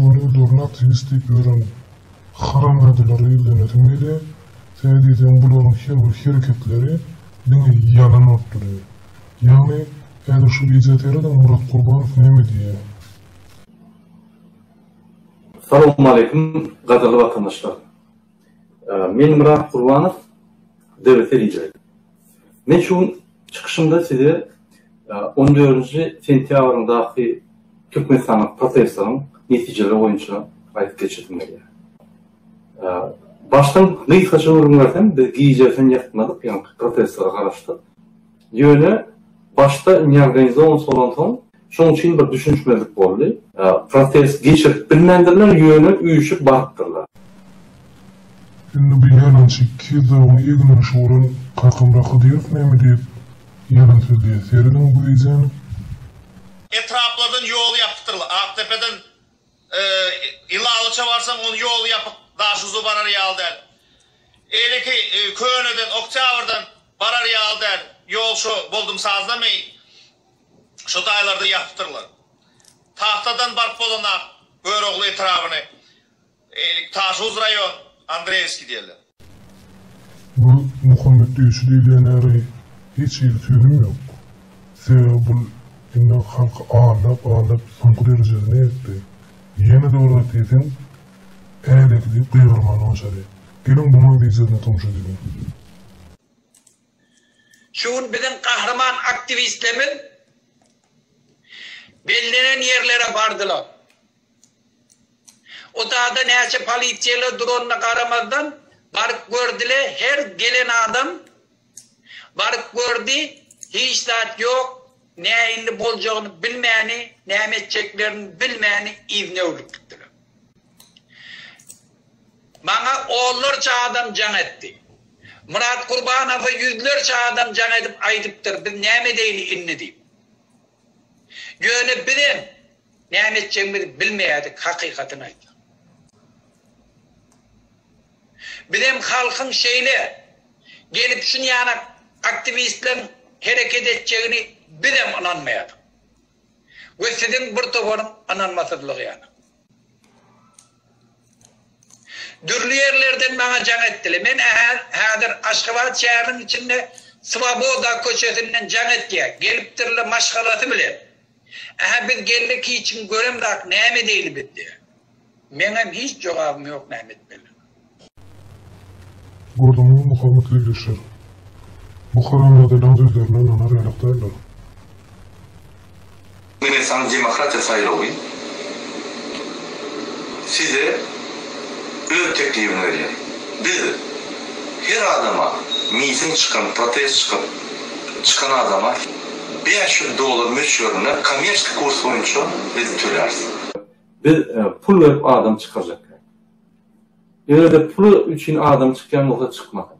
şunu doğruna aktivist deyip gören haram adları yönetimiyle sevdiğim bunların hareketleri beni yalan ortduruyor. Yani eğer şu izateyle de Murat Kurbanov ne mi diye? Assalamu alaikum, qadrli vatandaşlar. Men Murat Kurbanov, devlet lideri. Men şu çıkışımda size 14 sentyabrındaki Türkmenistan'ın protestlerinin neticeleri boyunca ayet geçirdim. Baştan kıyıkaça vurumlardan biz giyeceğinden yakmadık, yani protestlere karıştık. Yöne başta organize olan son, şunun için bir düşünüşmezlik oldu. Protest geçirip bilmendirler, yöne uyuşup bakıptırlar. Şimdi bir yalançı ki de onu ilginin şuurun kakımrakı deyip ne mi deyip yalan söylüyor. Serinin bu izanı etraflardan yol yaptırılır. Aktepe'den İlalıça varsan onu yol yapıp Daşuzu barar yal der. Eyle ki Köyne'den, Oktavar'dan barar yal der. Yol şu buldum sazlamayı. Şu daylarda yaptırılır. Tahtadan bark bolana Böroğlu etrafını. Taşuz rayon, Andreevski diyorlar. bu Muhammed Değişi deyleyen arayı hiç irtiyonum yok. Sebebi bu indan halkı ağırlap sonuç derecede ne etti? Yine de orada dedim eğlekli kıyırmanı başarı. Gelin bunun bizlerine tomuşa dedim. Şun bizim kahraman aktivistlerin belirlenen yerlere vardılar. O dağda neyse polisiyeler drone'la karamazdan barık gördüler. Her gelen adam barık gördü. Hiç zat yok. Ne illi bolacağını bilmeyeni, ne edeceklerini bilmeyeni ivne ürküttüler. Bana oğullarca adam can etti. Murat Kurbanov'a yüzlerce adam can edip aydıptır. Biz ne değil inni deyip. Yönü bilim ne edeceğimizi bilmeyerdik hakikatini aydı. Bilim halkın şeyle gelip şunu yani aktivistlerin hareket edeceğini bilim ananmayadı. Ve sizin bir toparın ananmasızlığı yani. Dürlü yerlerden bana can ettiler. Ben hadir Aşkabat şehrinin içinde Svaboda köşesinden can ettiye. Geliptirle maşgalatı bile. Biz geldik için göremdak neyme değil bitti. Benim hiç cevabım yok Mehmet Bey'le. Gördüğümü Muhammed'le geçer. Bu karanlığa sözlerinden onlar yanıklarlar. Türkmenistan demokrasiya sayılı size öz teklifini veriyor. Biz her adama miting çıkan, protest çıkan adama $500 meşhuruna kommersiyel kurs boyunca biz tölersin. Biz pul verip adam çıkacak. Öyle de pulu için adam çıkan yoksa çıkmadı.